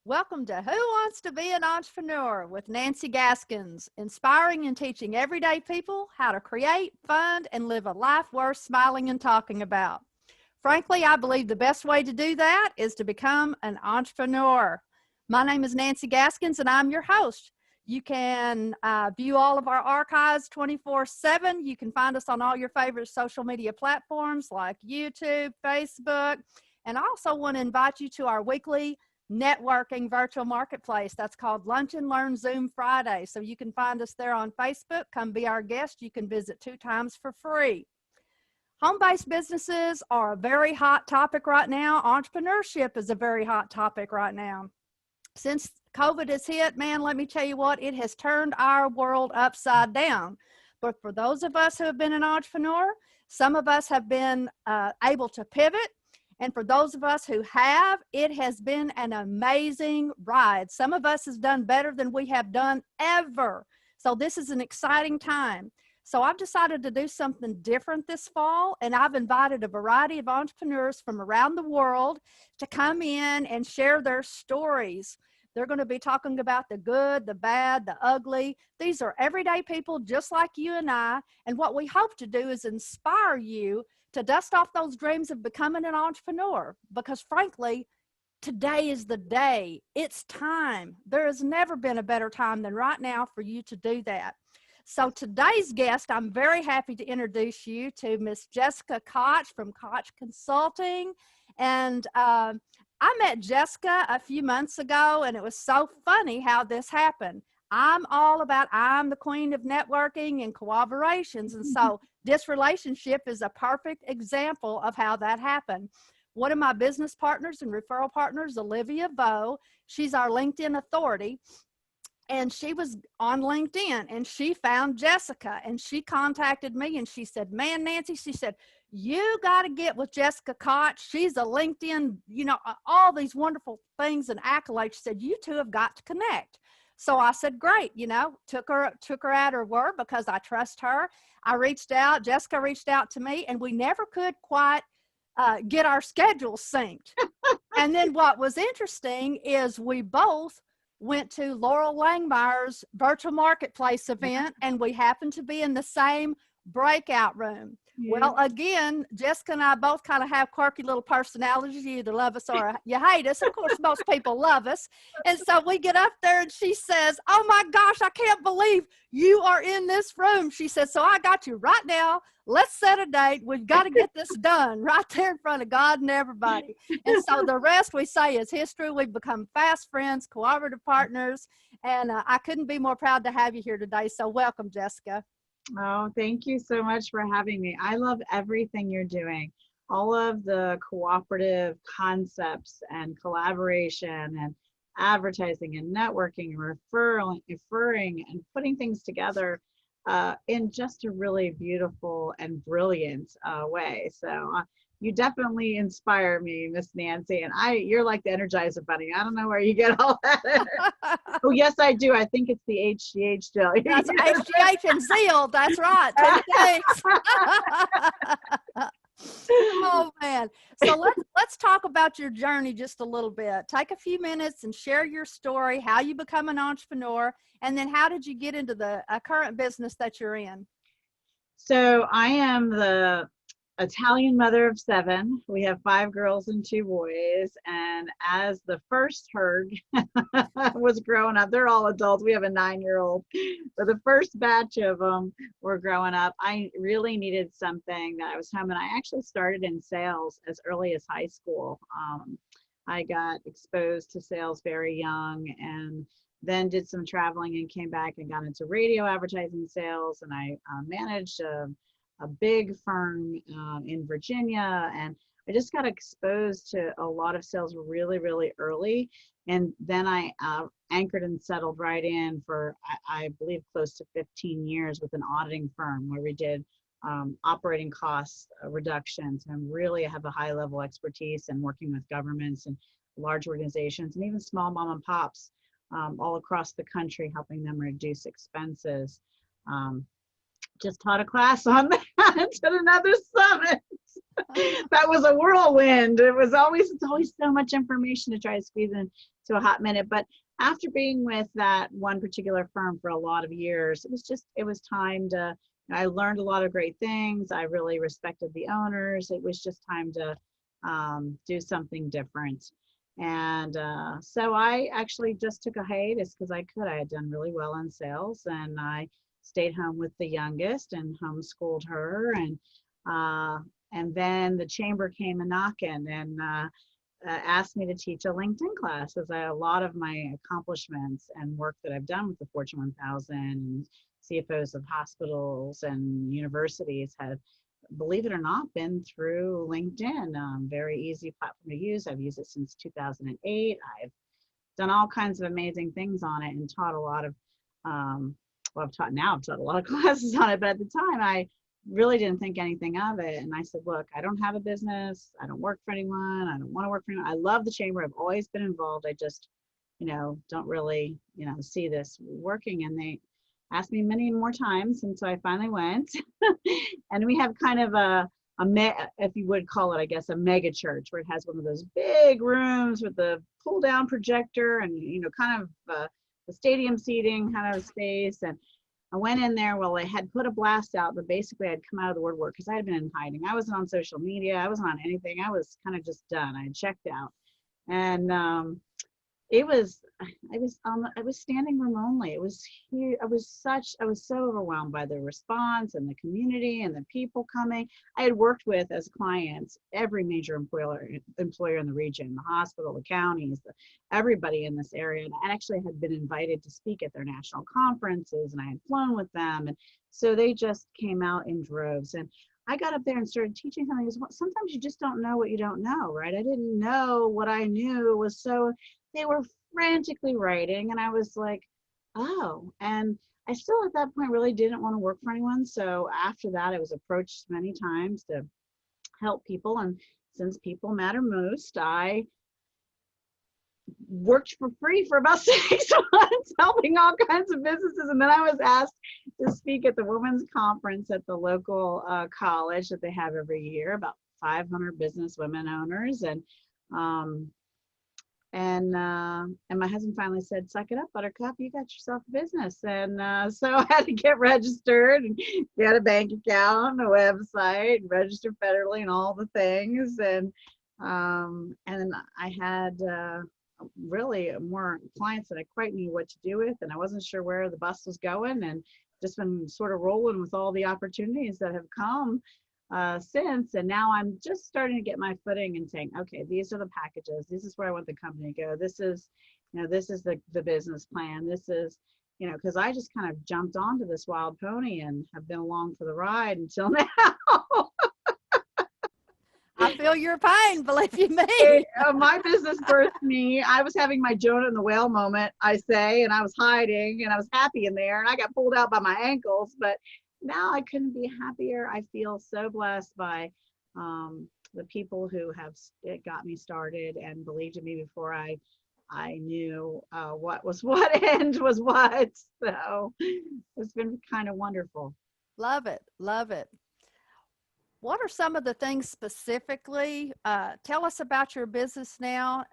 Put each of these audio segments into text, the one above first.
Welcome to Who Wants to Be an Entrepreneur with Nancy Gaskins, inspiring and teaching everyday people how to create, fund, and live a life worth smiling and talking about. Frankly, I believe the best way to do that is to become an entrepreneur. My name is Nancy Gaskins, and I'm your host. You can view all of our archives 24/7. You can find us on all your favorite social media platforms like YouTube, Facebook, and I also want to invite you to our weekly networking virtual marketplace that's called Lunch and Learn Zoom Friday. So you can find us there on Facebook. Come be our guest. You can visit 2 times for free. Home-based businesses are a very hot topic right now. Entrepreneurship is a very hot topic right now. Since COVID has hit, man, let me tell you what, it has turned our world upside down. But for those of us who have been an entrepreneur, some of us have been able to pivot. And for those of us who have, it has been an amazing ride. Some of us has done better than we have done ever. So this is an exciting time. So I've decided to do something different this fall, and I've invited a variety of entrepreneurs from around the world to come in and share their stories. They're going to be talking about the good, the bad, the ugly. These are everyday people just like you and I. And what we hope to do is inspire you to dust off those dreams of becoming an entrepreneur. Because frankly, today is the day. It's time. There has never been a better time than right now for you to do that. So today's guest, I'm very happy to introduce you to Miss Jessica Koch from Koch Consulting. And I met Jessica a few months ago, and it was so funny how this happened. I'm the queen of networking and collaborations. And so this relationship is a perfect example of how that happened. One of my business partners and referral partners, Olivia Vo, she's our LinkedIn authority. And she was on LinkedIn and she found Jessica and she contacted me and she said, man, Nancy, she said, you got to get with Jessica Koch. She's a LinkedIn, all these wonderful things and accolades. She said, you two have got to connect. So I said, great, took her at her word because I trust her. I reached out, Jessica reached out to me, and we never could quite get our schedules synced. And then what was interesting is we both went to Laurel Langmeyer's virtual marketplace event, and we happened to be in the same breakout room. Yeah. Well, again, Jessica and I both kind of have quirky little personalities. You either love us or you hate us. Of course, most people love us. And so we get up there and she says, oh my gosh, I can't believe you are in this room. She says, so I got you right now. Let's set a date. We've got to get this done right there in front of God and everybody. And so the rest we say is history. We've become fast friends, cooperative partners, and I couldn't be more proud to have you here today. So welcome, Jessica. Oh, thank you so much for having me. I love everything you're doing. All of the cooperative concepts and collaboration and advertising and networking and referring and putting things together in just a really beautiful and brilliant way. So you definitely inspire me, Miss Nancy, and you're like the Energizer Bunny. I don't know where you get all that. Oh, yes, I do. I think it's the HGH jelly. That's HGH and Zeal. That's right. Oh man. So let's talk about your journey just a little bit. Take a few minutes and share your story, how you become an entrepreneur, and then how did you get into the current business that you're in? So I am the Italian mother of 7. We have 5 girls and 2 boys. And as the first herd was growing up, they're all adults. We have a 9-year-old. But the first batch of them were growing up. I really needed something that I was home. And I actually started in sales as early as high school. I got exposed to sales very young and then did some traveling and came back and got into radio advertising sales. And I managed a big firm in Virginia, and I just got exposed to a lot of sales really, really early. And then I anchored and settled right in for, I believe, close to 15 years with an auditing firm where we did operating costs reductions, and really have a high level expertise in working with governments and large organizations and even small mom and pops all across the country, helping them reduce expenses. Just taught a class on that at another summit. That was a whirlwind. It's always so much information to try to squeeze into a hot minute. But after being with that one particular firm for a lot of years, it was time to, I learned a lot of great things. I really respected the owners. It was just time to do something different. And so I actually just took a hiatus because I could. I had done really well in sales, and I stayed home with the youngest and homeschooled her. And then the chamber came a knocking and asked me to teach a LinkedIn class, as a lot of my accomplishments and work that I've done with the Fortune 1000 and CFOs of hospitals and universities have, believe it or not, been through LinkedIn. Very easy platform to use. I've used it since 2008. I've done all kinds of amazing things on it and taught a lot of, I've taught a lot of classes on it, but at the time I really didn't think anything of it. And I said, look, I don't have a business. I don't work for anyone. I don't want to work for anyone. I love the chamber. I've always been involved. I just, don't really, see this working. And they asked me many more times. And so I finally went. And we have kind of if you would call it, I guess, a mega church, where it has one of those big rooms with the pull down projector and, kind of the stadium seating kind of space. And I went in there. Well, I had put a blast out, but basically I'd come out of the woodwork because I had been in hiding. I wasn't on social media. I wasn't on anything. I was kind of just done. I had checked out. And it was, I was standing room only. It was huge. I was so overwhelmed by the response and the community and the people coming. I had worked with, as clients, every major employer in the region, the hospital, the counties, everybody in this area. And I actually had been invited to speak at their national conferences, and I had flown with them. And so they just came out in droves. And I got up there and started teaching something. Sometimes you just don't know what you don't know, right? I didn't know what I knew was so. They were frantically writing, and I was like, oh. And I still at that point really didn't want to work for anyone. So after that, I was approached many times to help people. And since people matter most, I worked for free for about 6 months, helping all kinds of businesses. And then I was asked to speak at the women's conference at the local college that they have every year, about 500 business women owners. And my husband finally said, suck it up, Buttercup, you got yourself a business. And so I had to get registered and get a bank account, a website, and register federally and all the things. And then I had really more clients that I quite knew what to do with, and I wasn't sure where the bus was going, and just been sort of rolling with all the opportunities that have come since. And now I'm just starting to get my footing and saying, okay, these are the packages. This is where I want the company to go. This is, this is the business plan. This is, because I just kind of jumped onto this wild pony and have been along for the ride until now. I feel your pain, believe you me. My business birthed me. I was having my Jonah and the whale moment, I say, and I was hiding and I was happy in there, and I got pulled out by my ankles, but now I couldn't be happier. I feel so blessed by the people who have got me started and believed in me before I knew what was what and was what. So it's been kind of wonderful. Love it. Love it. What are some of the things specifically? Tell us about your business now,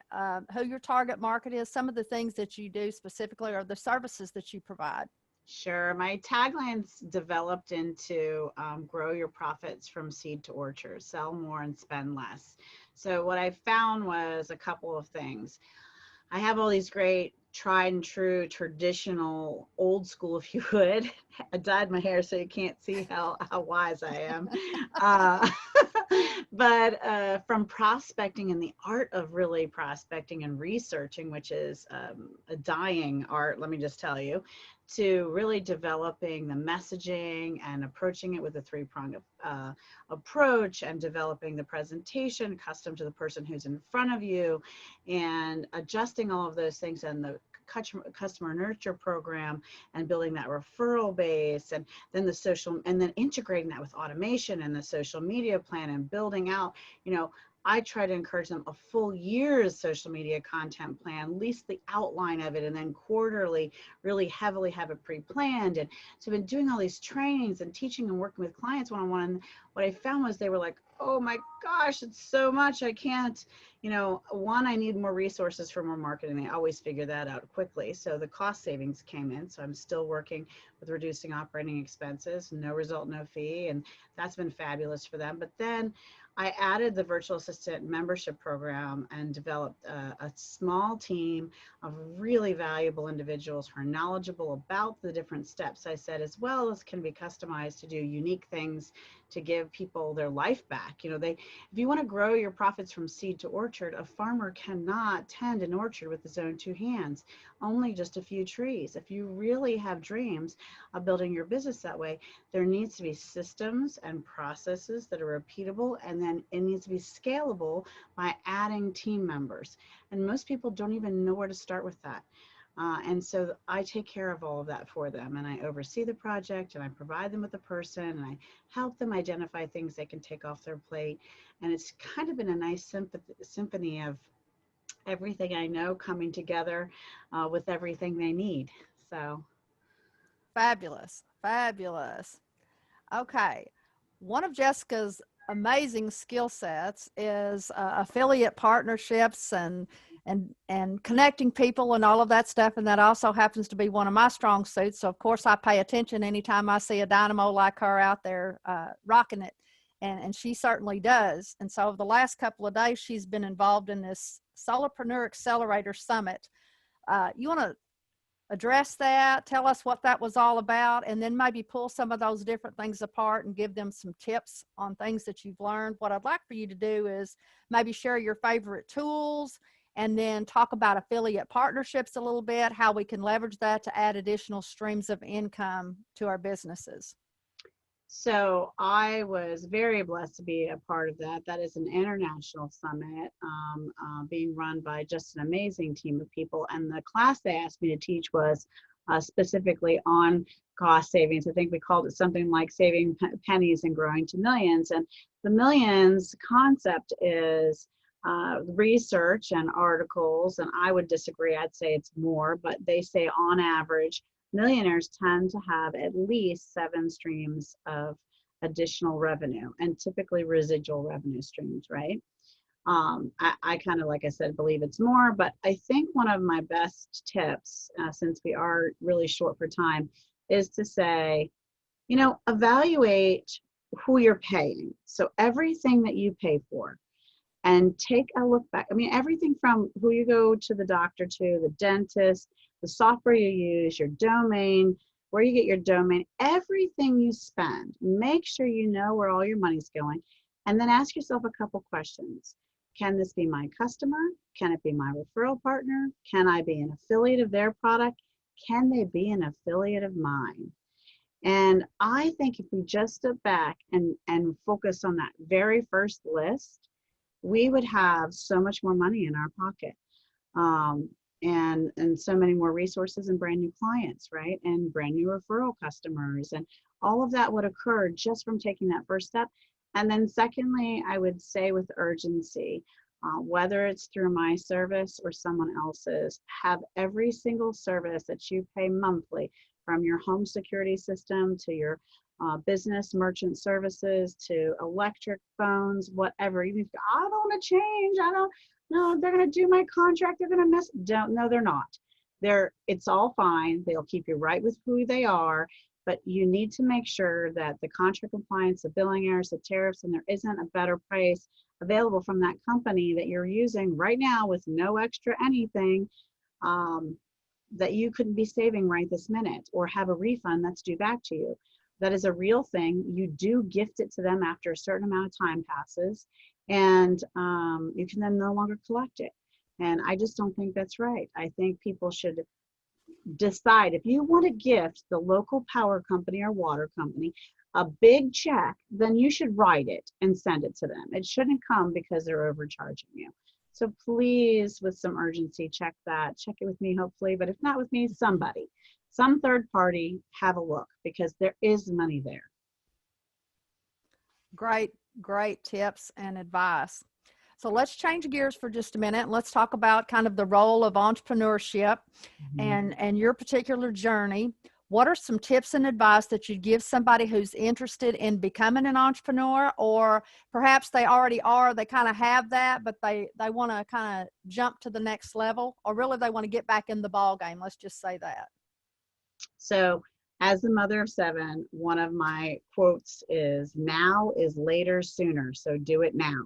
who your target market is, some of the things that you do specifically, or the services that you provide. Sure. My tagline's developed into grow your profits from seed to orchard, sell more and spend less. So what I found was a couple of things. I have all these great tried and true, traditional, old school, if you would. I dyed my hair so you can't see how wise I am. But from prospecting and the art of really prospecting and researching, which is a dying art, let me just tell you, to really developing the messaging and approaching it with a three-pronged approach, and developing the presentation custom to the person who's in front of you, and adjusting all of those things, and the customer nurture program, and building that referral base, and then the social, and then integrating that with automation and the social media plan, and building out, I try to encourage them a full year's social media content plan, at least the outline of it, and then quarterly, really heavily have it pre-planned. And so I've been doing all these trainings and teaching and working with clients one-on-one. And what I found was they were like, oh my gosh, it's so much. I can't, one, I need more resources for more marketing. I always figure that out quickly. So the cost savings came in. So I'm still working with reducing operating expenses, no result, no fee. And that's been fabulous for them. But then I added the virtual assistant membership program and developed a small team of really valuable individuals who are knowledgeable about the different steps I said, as well as can be customized to do unique things to give people their life back. If you want to grow your profits from seed to orchard, a farmer cannot tend an orchard with his own two hands, only just a few trees. If you really have dreams of building your business that way, there needs to be systems and processes that are repeatable, and then it needs to be scalable by adding team members. And most people don't even know where to start with that. And so I take care of all of that for them, and I oversee the project, and I provide them with a person, and I help them identify things they can take off their plate. And it's kind of been a nice symphony of everything I know coming together with everything they need. So Fabulous. Fabulous. Okay. One of Jessica's amazing skill sets is affiliate partnerships and connecting people and all of that stuff. And that also happens to be one of my strong suits. So of course I pay attention anytime I see a dynamo like her out there rocking it. And she certainly does. And so over the last couple of days, she's been involved in this Solopreneur Accelerator Summit. You want to address that, tell us what that was all about, and then maybe pull some of those different things apart and give them some tips on things that you've learned. What I'd like for you to do is maybe share your favorite tools and then talk about affiliate partnerships a little bit, how we can leverage that to add additional streams of income to our businesses. So I was very blessed to be a part of that. That is an international summit being run by just an amazing team of people. And the class they asked me to teach was specifically on cost savings. I think we called it something like saving pennies and growing to millions. And the millions concept is research and articles. And I would disagree. I'd say it's more, but they say on average, millionaires tend to have at least 7 streams of additional revenue, and typically residual revenue streams, right? I kind of, like I said, believe it's more, but I think one of my best tips, since we are really short for time, is to say, evaluate who you're paying. So everything that you pay for, and take a look back. I mean, everything from who you go to the doctor to, the dentist, the software you use, your domain, where you get your domain, everything you spend, make sure you know where all your money's going. And then ask yourself a couple questions. Can this be my customer? Can it be my referral partner? Can I be an affiliate of their product? Can they be an affiliate of mine? And I think if we just step back and focus on that very first list, we would have so much more money in our pocket. And so many more resources and brand new clients, right? And brand new referral customers, and all of that would occur just from taking that first step. And then secondly, I would say with urgency, whether it's through my service or someone else's, have every single service that you pay monthly, from your home security system to your business merchant services to electric phones, whatever. Even if I don't want to change, no, they're going to do my contract, they're going to mess. No, they're not. It's all fine. They'll keep you right with who they are, but you need to make sure that the contract compliance, the billing errors, the tariffs, and there isn't a better price available from that company that you're using right now with no extra anything, that you couldn't be saving right this minute, or have a refund that's due back to you. That is a real thing. You do gift it to them after a certain amount of time passes, and you can then no longer collect it. And I just don't think that's right. I think people should decide, if you want to gift the local power company or water company a big check, then you should write it and send it to them. It shouldn't come because they're overcharging you. So please, with some urgency, check it with me, hopefully, but if not with me, some third party, have a look, because there is money there. Great tips and advice. So let's change gears for just a minute. Let's talk about kind of the role of entrepreneurship Mhm. and your particular journey. What are some tips and advice that you'd give somebody who's interested in becoming an entrepreneur, or perhaps they already are, they kind of have that, but they want to kind of jump to the next level, or really they want to get back in the ball game. Let's just say that. So, as the mother of seven, one of my quotes is, "Now is later sooner, so do it now."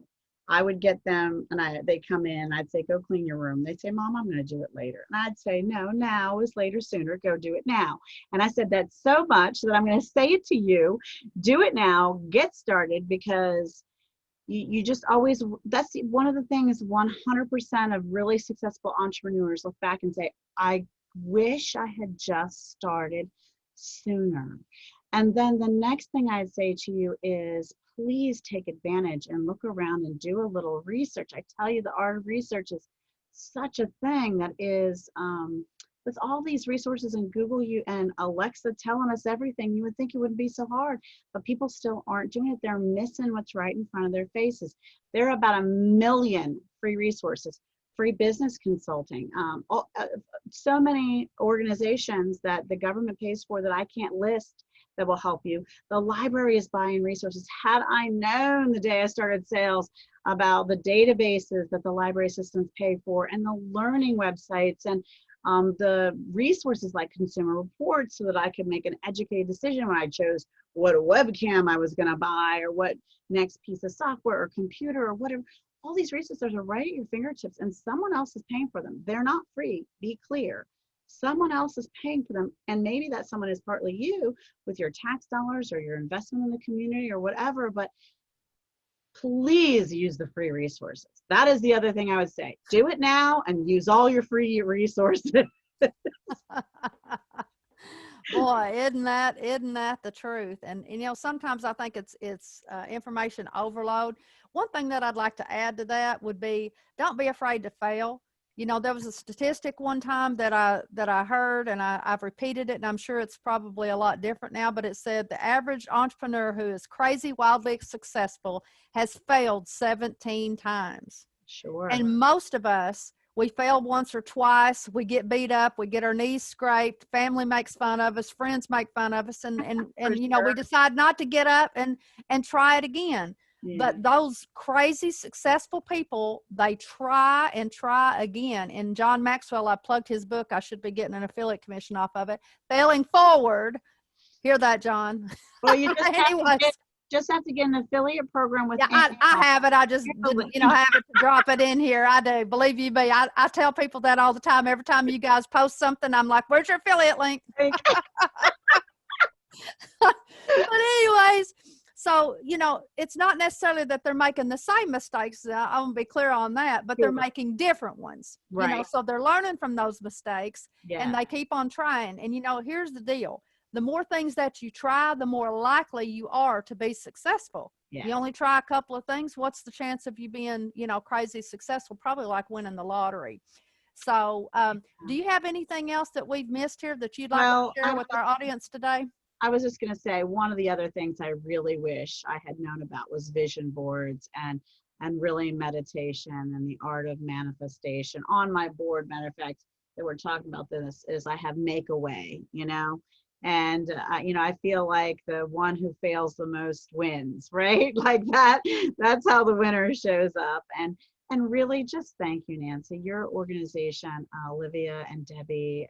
I would get them, and they come in. I'd say, "Go clean your room." They'd say, "Mom, I'm going to do it later." And I'd say, "No, now is later sooner. Go do it now." And I said that so much that I'm going to say it to you. Do it now. Get started, because you just always, that's one of the things. 100% of really successful entrepreneurs look back and say, "I wish I had just started sooner." And then the next thing I'd say to you is, please take advantage and look around and do a little research. I tell you, the art of research is such a thing that is, with all these resources and Google you and Alexa telling us everything, you would think it wouldn't be so hard, but people still aren't doing it. They're missing what's right in front of their faces. There are about 1 million free resources, free business consulting, so many organizations that the government pays for that I can't list that will help you. The library is buying resources. Had I known the day I started sales about the databases that the library systems pay for, and the learning websites, and the resources like Consumer Reports, so that I could make an educated decision when I chose what webcam I was going to buy, or what next piece of software or computer or whatever. All these resources are right at your fingertips, and someone else is paying for them. They're not free, be clear. Someone else is paying for them, and maybe that someone is partly you with your tax dollars or your investment in the community or whatever, but please use the free resources. That is the other thing I would say. Do it now and use all your free resources. Boy, isn't that the truth? And you know, sometimes I think it's information overload. One thing that I'd like to add to that would be, don't be afraid to fail. You know, there was a statistic one time that I heard, and I've repeated it, and I'm sure it's probably a lot different now, but it said the average entrepreneur who is crazy, wildly successful has failed 17 times. Sure. And most of us, we fail once or twice, we get beat up, we get our knees scraped, family makes fun of us, friends make fun of us, and and For and you know, we sure. decide not to get up and try it again. Yeah. But those crazy successful people, they try and try again. And John Maxwell, I plugged his book, I should be getting an affiliate commission off of it, Failing Forward. Hear that, John? Well, you just have to Anyways, get an affiliate program with yeah, I have it. I just didn't, have it to drop it in here. I do. Believe you me. I tell people that all the time. Every time you guys post something, I'm like, where's your affiliate link? But anyways, so, you know, it's not necessarily that they're making the same mistakes. I want to be clear on that, but they're Sure. making different ones, you know, Right. so they're learning from those mistakes and Yeah. they keep on trying. And, you know, here's the deal. The more things that you try, the more likely you are to be successful. Yeah. You only try a couple of things. What's the chance of you being, you know, crazy successful? Probably like winning the lottery. So, do you have anything else that we've missed here that you'd like to Well, share with our audience today? I was just going to say, one of the other things I really wish I had known about was vision boards, and really meditation and the art of manifestation. On my board, matter of fact, that we're talking about this, is I have Make a Way, and I feel like the one who fails the most wins, right? Like that. That's how the winner shows up. And really, just thank you, Nancy. Your organization, Olivia and Debbie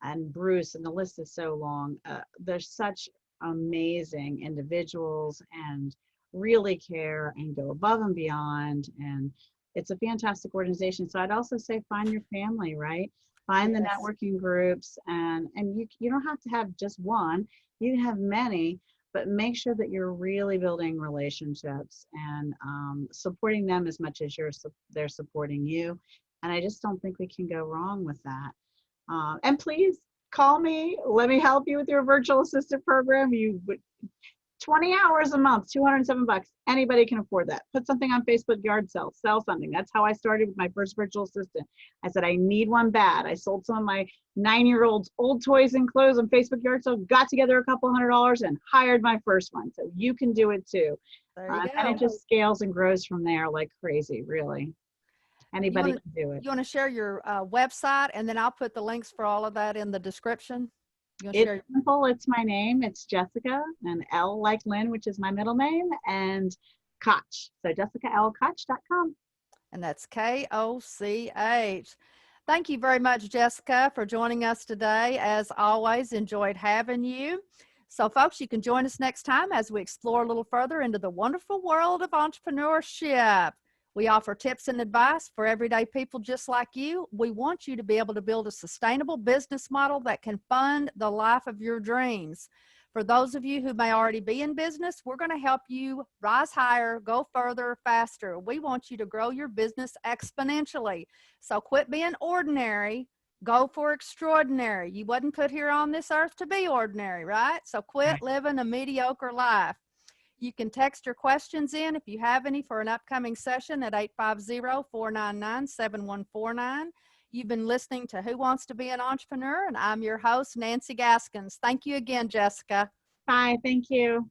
and Bruce, and the list is so long. They're such amazing individuals, and really care and go above and beyond. And it's a fantastic organization. So I'd also say, find your family, right? Find the Yes. networking groups, and you don't have to have just one. You can have many, but make sure that you're really building relationships, and supporting them as much as they're supporting you. And I just don't think we can go wrong with that. And please call me. Let me help you with your virtual assistant program. 20 hours a month, 207 bucks. Anybody can afford that. Put something on Facebook yard sale, sell something. That's how I started with my first virtual assistant. I said, I need one bad. I sold some of my 9-year-old's old toys and clothes on Facebook yard sale, got together a couple $100 and hired my first one. So you can do it too. There you And it go. just scales and grows from there like crazy, really. You Anybody want to can do it. you want to share your website, and then I'll put the links for all of that in the description. You want to It's share? simple. It's my name. It's Jessica, and L like Lynn, which is my middle name, and Koch. So JessicaLKoch.com. And that's Koch. Thank you very much, Jessica, for joining us today. As always, enjoyed having you. So, folks, you can join us next time as we explore a little further into the wonderful world of entrepreneurship. We offer tips and advice for everyday people just like you. We want you to be able to build a sustainable business model that can fund the life of your dreams. For those of you who may already be in business, we're going to help you rise higher, go further, faster. We want you to grow your business exponentially. So quit being ordinary, go for extraordinary. You wasn't put here on this earth to be ordinary, right? So quit living a mediocre life. You can text your questions in if you have any for an upcoming session at 850-499-7149. You've been listening to Who Wants to Be an Entrepreneur, and I'm your host, Nancy Gaskins. Thank you again, Jessica. Bye. Thank you.